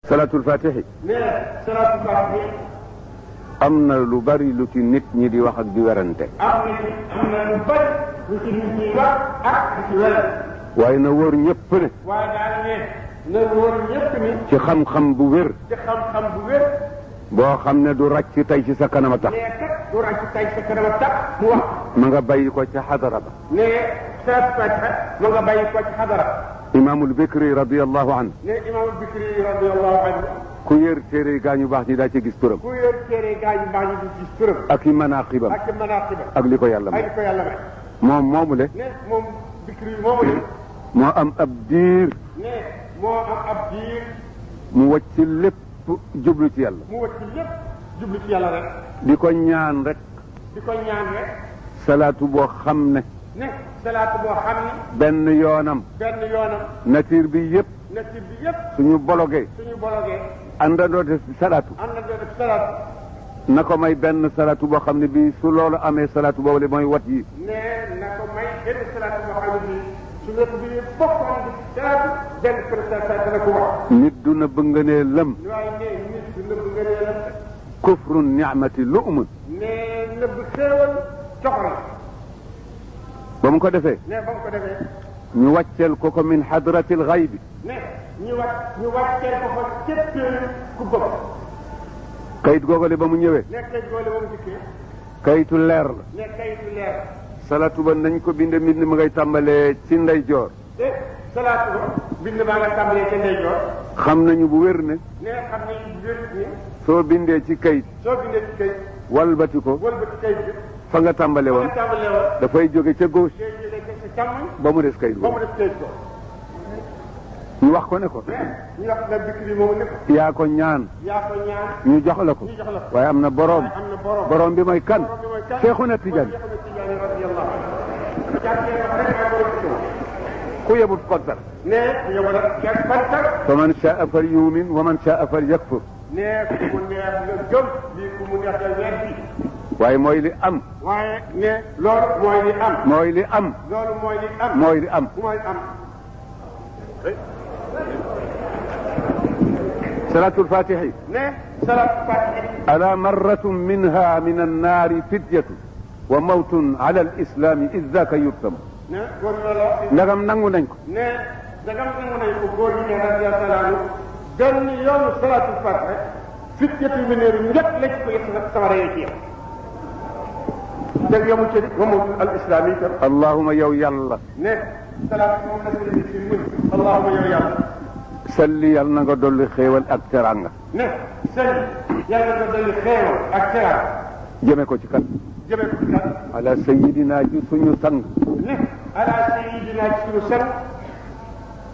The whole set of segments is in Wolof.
salaatul faatihi. nee salaatul faatihi. am na lu bari lu ci nit ñi di wax ak di werante. am na lu bari lu ci nit ñi wax ak di ci werante. waaye na wóor ñëpp ne. waaye daal ne na wóor ñëpp ni. ci xam-xam bu wér. ci xam-xam bu wér. boo xam ne du ràcc tey ci sa kanam a tax. nee kat du ràcc tey sa kanam a tax mu wax. ma nga bàyyi ko ca xadara ba. nee salaatul faatihi ma nga bàyyi ko ci xadara. imaamul Bikri radiyallahu anhu. nee imaamul Bikri radiyallahu anhu. ku yër téere gaa ñu baax ñi daa ci gis turam. ku yër téere gaa ñu baax ñi di gis turam. ak i manaqibam. ak i manaqibam. ak li ko yàlla may. ak li ko yàlla may. moom moomu le. nee moom Bikri moomu le. moo am ab diir. nee moo am ab diir. mu wàcc lépp jublu ci yàlla. mu wàcc lépp jublu ci yàlla rek. di ko ñaan rek. di ko ñaan rek. salaatu boo xam ne. ne salaatu boo xam ne. benn yoonam. benn yoonam. nature bi yëpp. nature bi yëpp. suñu bologee. suñu bologee. àndandoo def salaatu. àndandoo def salaatu. na ko may benn salaatu boo xam ne bii su loolu amee salaatu boobu mooy wat yi. nee na ko may benn salaatu boo xam ne bii su nekk bi bokkoon di salaatu benn prestation dana ko wax. nit du na bëgganee lëm. waaye nee nit du nëbb nga nee la. kufru ni'mati lu'mun. nee nëbb xéewal coxla. ba mu ko defee. nee ba mu ko defee. ñu wàcceel ko min hadratil ghaybi. nee ñu wàcceel ko fa képp ku bëgg. kayit googale ba mu ñëwee. nee kayit googale ba mu dikkee. kayitu leer la. nee kayitu leer. salaatu ba nañ ko binde mbind ma ngay tàmbalee ci ndeyjoor. te salaatu ba bind maa nga tàmbalee ci ndeyjoor. xam nañu bu wér ne. nee xam nañu bu wér ni. soo bindee ci kayit. soo bindee ci kayit. walbati ko. walbati kayit bi. fa nga tàmbale woon. fa nga tàmbale woon. dafay jóge ca gauche. day jóge ca càmmoñ. ba mu des kayit ba mu boobu. des kayit ko. ñu wax ko ne ko. ñu wax na Bikri moomu ne ko. yaa ko ñaan. yaa ko ñaan. ñu jox la ko. ñu jox la ko. waaye am na boroom. am na borom. boroom bi mooy kan. borom bi mooy kan. Seexuna Tijaan. Seexuna Tijaan radiyallahu anhu. jàppee wax rek maa borom ci ku yebut kontar. nee yow nag kenn kontar. fa man shaa fal yumin wa man shaa fal yakfur. nee ku mu neex nga gëm lii ku mu neex nga weddi. waaye mooy li am. waaye ne loolu mooy li am. mooy li am. loolu mooy li am. mooy li am. mooy am. salaatul faatihi. ne salaatul faatihi. ala marratun minha min annaari fidyatu wa mawtun ala alislami id daka yurtam. ne góor loolu. ndagam nangu nañ ko. ne ndagam nangu nañ ko góor ñi ne radiyallahu anhu benn yoonu salaatul faatihi fidyatu mineeru njëkk la ci ko yëpp nag sama rëy ci yow. dégg yamu ci wa mawtun al islami itam. allahuma yow yàlla. ne salaatu moom la ñu ci mun allahuma yow yàlla. salli yàlla na nga dolli xéewal ak teranga. ne sëñ yàlla nga dolli xéewal ak teranga. jëme ko ci kan. jëme ko ci kan. ala sayidina ci suñu sang. ne ala sayidina ci suñu sang.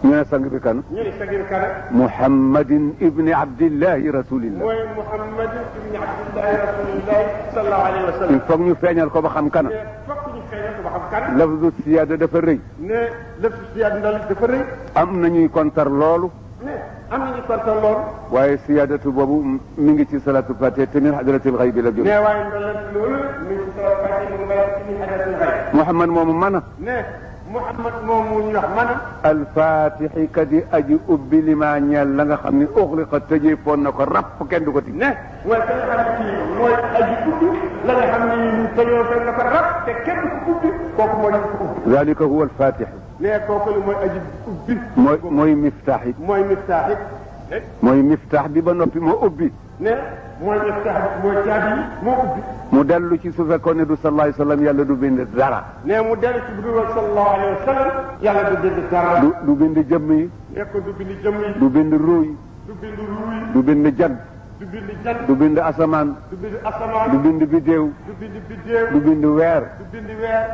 ñu ne sang bi kan. ñu ne sang bi kan. muhammadin ibni abdillahi rasulillah. mooy muhammadin ibni abdillahi rasulillahi sallallahu alayhi wa sallam. il faut ñu feeñal ko ba xam kana. ne fokk ñu feeñal ko ba xam kan. lafzu siyaada dafa rëy. ne lafzu siyaada ndal dafa rëy. am na ñuy kontar loolu. ne am nañu kontaan loolu. waaye siyaadatu boobu mi ngi ci salatu fatiha te min hadratil xaybi la jóge. ne waaye ndolent loolu mi ngi ci salatu fatiha mu ngi ci hadratil xayb. Muhammad moomu mën a. ne Muhammad moomu ñu wax mën a. alfatixi kadi aji ubbi li maa ñeel la nga xam ni uxliqa tëjee foon na ko rapp kenn du ko tij. ne mooy ka nga xam ne kii mooy aji ubbi la nga xam ne tëjoo fekk na ko rab te kenn ku ubbi kooku mooy ko ubbi. dalika huwa alfatix. ne kooku mooy aji ubbi. mooy miftaax it. mooy miftaax it. mooy miftaax bi ba noppi moo ubbi. ne mooy miftaax bi mooy caabi yi moo ubbi. mu dellu ci su fekkoon ne du sallallahu alayhi wa sallam yàlla du bind dara. ne mu dellu ci bu dul sallallahu alayhi wa sallam yàlla du bind dara. du bind jëmm yi. nekk du bind jëmm yi. du bind ruu yi. du bind ruu yi. du bind jant. du bind jant. du bind asamaan. du bind asamaan. du bind biddéew. du bind biddéew. du bind weer. du bind weer.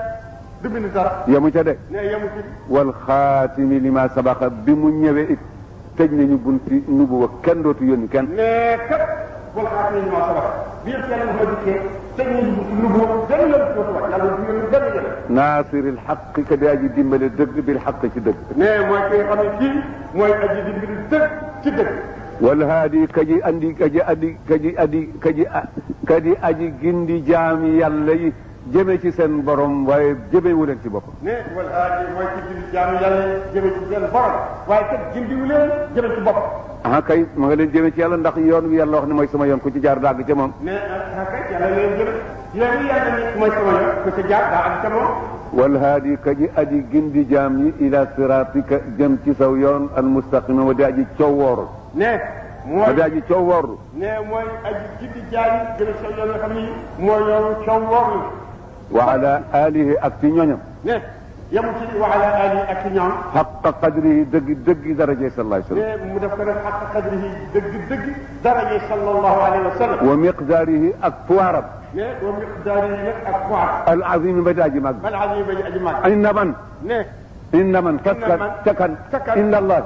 du bind dara. yamu ca de. ne yamu ci. wal xaatimi lima sabaqa bi mu ñëwee it tëj nañu bunti nubuwa kenn dootu yónni kenn. mais kat wal xaatimi lima sabaqa bi yëpp yàlla dafa dikkee tëj nañu bunti nubuwa benn yoon dootu wax yàlla du yónni benn yoon. naasiril xaq ka di aji dimbale dëgg bil xaq ci dëgg. ne mooy ki nga xam ne kii mooy aji dimbali dëgg ci dëgg. wal haadi kaji andi kaji aji gindi jaami yàlla yi jëme ci seen borom waaye jëmewu leen ci boppam. ne wal haadi mooy ki gindi jaami yàlla yi jëme ci seen borom waaye kat gindiwu leen jëme ci boppam. ah kay ma nga leen jëme ci yàlla ndax yoon wi yàlla wax ne mooy sama yoon ku ci jaar dàgg ca moom. mais ah kay yàlla leen jëme yoon wi yàlla ni mooy sama yoon ku ci jaar daa ak ca moom. wal haadi ka ji aji gindi jaam yi ila siratika jëm ci saw yoon al mustaqima wa di aji coowooru. ne mooy wa di aji coowooru. ne mooy aji gindi jaam yi jëm ci saw yoon nga xam ni mooy yoonu coowooru. wa ala alihi ak ci ñoñam. ne yemu ci wa ala alihi ak ci ñoom. xaqa qadrihi dëgg daraje sallallahu alayhi wa sallam. ne mu def ko nag xaqa qadrihi dëgg daraje sallallahu alayhi wa sallam. wa miqdaarihi ak puwaaram. ne wa miqdaarihi nag ak poids. al azim ba di aji mag. al azim ba di aji mag. inna man. ne. inna man cakan inna allah.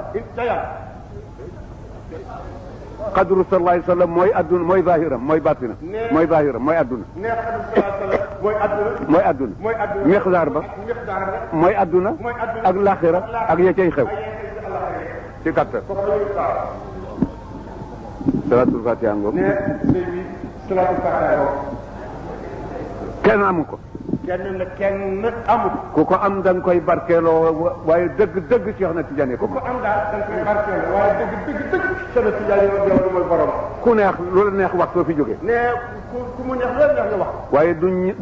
qadru sallallahu alayhi wa sallam mooy adduna mooy zahiram mooy batina. mooy zahiram mooy adduna. ne qadru sallallahu alayhi wa sallam mooy adduna. mooy adduna. mooy adduna. miqdaar ba. mooy adduna. ak laaxira ak ya cay xew. ci kattan. salaatul fatiha ngoog. ne léegi salaatul fatiha ngoog. kenn amu ko. kenn amu ko. ku ko am da nga koy barkeeloo waaye dëgg Cheikh na Tidiane ko. ku ko am daal da nga koy barkeeloo waaye dëgg Cheikh na Tidiane yow mooy borom. ku neex lu la neex wax soo fi jógee. ne ku mu neex loolu neex nga wax. waaye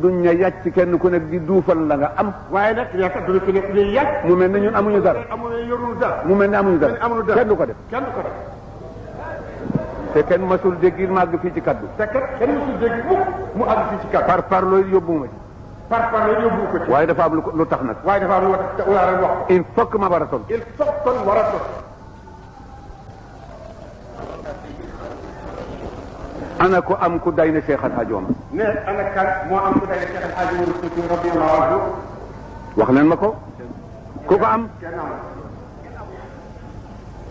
duñ ña yàcc kenn ku nekk di duufal la nga am. waaye nag yaakaar duñu ko nekk ñuy yàgg. mu mel ne ñun amuñu dara. yorul dara. mu mel ne amuñu dara. kenn du ko def. te kenn masul dégg il màgg fii ci kaddu. te kenn masul dégg mu àgg fii ci kaddu. par loolu yóbbuwuma ci. par loolu yóbbu ko ci. waaye dafa am lu tax nag. waaye dafa am lu tax war a wax. il faut que ma war a toll. il faut kon war a toll. ana ko am ku day ne Cheikh Al Hadj Omar. ne ana kan moo am ku day ne Cheikh Al Hadj Omar radiyallahu anhu. wax leen ma ko. ku ko am.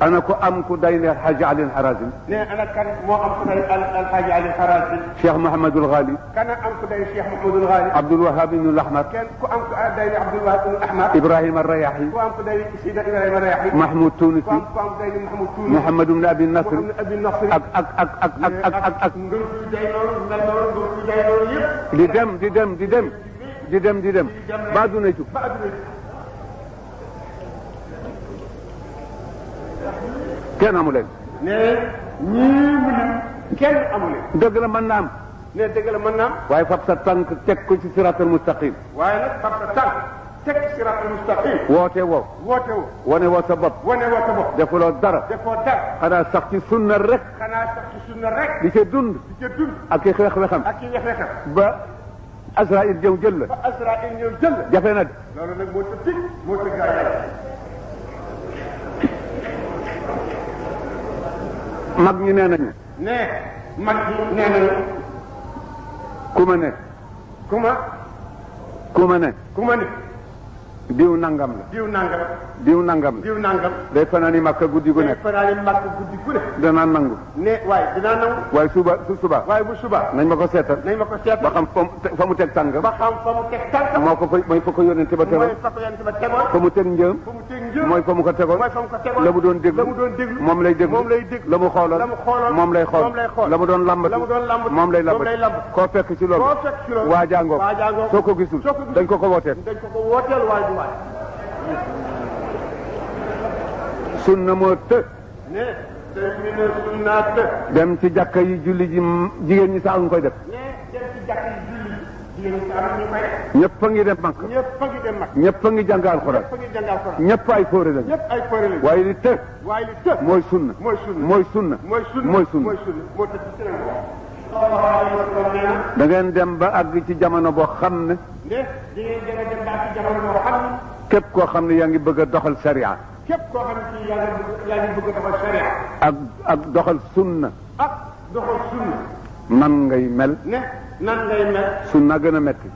ana ko am ku day ne Hadj Ali Harazim. ne ana kan moo am ku day al Hadj Ali Harazim. Cheikh Mouhamadul Ghali. kan am ku day Cheikh Mouhamadul Ghali. Abdul Wahab ibn Ahmad. kenn ku am ku day ne Abdul Wahab ibn Ahmad. Ibrahima Rayahi. ku am ku day Sida Ibrahima Rayahi. Mahmoud Tunisi. ku am ku day ne Mahmoud Tunisi. Mouhamad ibn Abi Nasr. ak. di dem. ba du ne ci. kenn amu leen. ne ñii mu lim kenn amu leen. dëgg la mën naa am. ne dëgg la mën naa am. waaye fab sa tànk teg ko ci siratal mustaqim. waaye nag fab sa tànk teg ci siratal mustaqim. woote woo. wane woo sa bopp. defuloo dara. xanaa sax ci sunna rek. di ca dund. ak i xeex-xeexam. ba Azraïl ñëw jël la. jafe na de. loolu nag moo tëdd moo tëdd yàlla. mag ñi nee nañu. mag ñi nee nañu. ku ma ne. diw nangam la. diw nangam la. day fanaani Makka guddi gu nekk. danaa nangu. dinaa nangu. waaye bu suba. nañ ma ko seetal. ba xam fa mu teg tàngam. moo ko mooy fa ko yónnente ba tegoon. fa mu teg njëm. mooy fa mu ko tegoon. la mu doon déglu. moom lay déglu. la mu xooloon. moom lay xool. la mu doon lambatu. moom lay lambatu. koo fekk ci loolu. waajaangoog. soo ko gisul. dañ ko wooteel. sunna moo të. dem ci jàkka yi julli ji jigéen ñi sax ñu koy def. ñëpp a ngi dem Makka. ñëpp a ngi jàng alxuraan. ñëpp ay fóore lañu. waaye li të. mooy sunna. mooy sunna. da ngeen dem ba àgg ci jamono boo xam ne. képp koo xam ne yaa ngi bëgg a doxal sharia. ak doxal sunna. nan ngay mel. sunna gën a metti.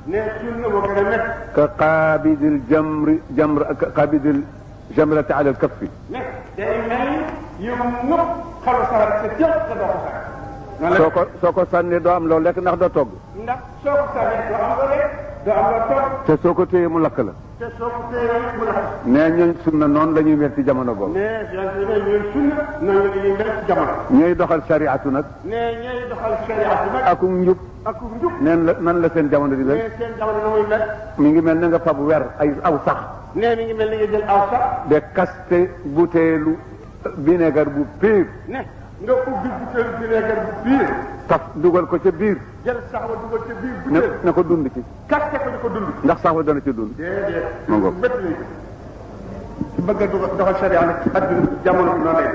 ka qaabidil jamrati ala al-kaffi. soo ko sànnee doo am loo lekk ndax doo togg. te soo ko téyee mu lakk la. nee ñooñ sunna noonu la ñuy mel ci jamono boobu. ñooy doxal shariatu nag. akum njub. nan la seen jamono di mel. mi ngi mel ne nga fab wer aw sax. mi ngi mel ne nga jël aw sax. de kaste buteelu vinaigre bu piir. ne nga ubbi butéelu vinaigre bu piir. taf dugal ko ca biir. jël saxwa dugal ca biir butéel. na ko dund ci. kaste ko di ko dund. ndax saxwa dana ci dund. déedéet. ma ngoog bët lañ ci bëgg a doxal sharia nag ci àdduna jamono bi noonu lay.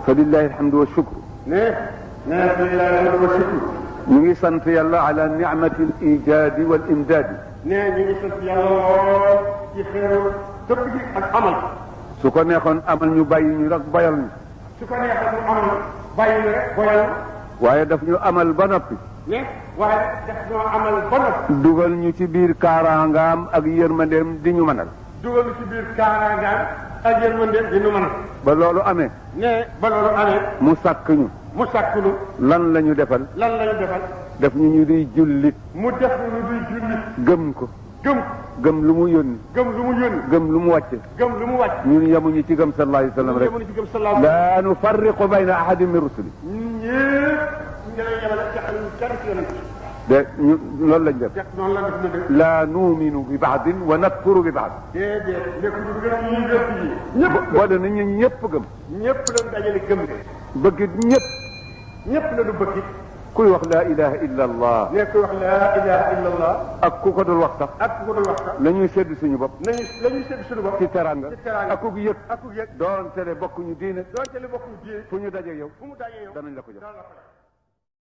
fa lillahi alhamdu wa shukru. fa lillahi alhamdu wa shukru. ñu ngi sant yàlla ala ni'mati al ijaadi wal imdaadi. ñu ngi sant yàlla lool ci xeeru tëbb gi ak amal. su ko neexoon amal ñu bàyyi ñu rek bayal ñu. su ko neexoon ñu amal bàyyi ñu rek boyal. waaye daf ñu amal ba noppi. waaye daf ñoo amal ba noppi. dugal ñu ci biir kaaraangaam ak yërmandeem di ñu mënal. dugal ñu ci biir kaaraangaam ak yërmandeem di ñu mënal. ba loolu amee. ba loolu amee. mu sàkk ñu. mu sàkk ñu. lan la ñu defal. lan la ñu defal. def ñu di jullit. mu def ñu di jullit. gëm ko. gëm lu mu yónni. gëm lu mu yónni. gëm lu mu wàcce. gëm lu mu wàcce. ñun yemuñu ci gëm sallallahu alayhi wa sallam rek. yemuñu ci gëm sallallahu alayhi wa sallam. laa nufarriqu bayna ahadin min rusuli. ñun ñëpp ñu ngi yemale ci kenn ci yonent. de ñu loolu lañ def. noonu la def na def. laa nuuminu bi baadin wa nakfuru bi baad. déedéet lépp lu gën a ñuy def yi. ñëpp boole na ñun ñëpp gëm. ñëpp lañ dajale gëm de. bëggit ñëpp. ñëpp la du bëggit. kuy wax laa ilaha illa allah. ne kuy wax laa ilaha illa allah. ak ku ko dul wax sax. ak ku ko dul wax sax. la ñuy sédd suñu bopp. la ñuy sédd suñu bopp. ci teranga. ak ku yëg. ak ku yëg. doonte ne bokkuñu diine. doonte ne bokkuñu diine. fu ñu daje yow. fu mu daje yow. danañ la ko jox.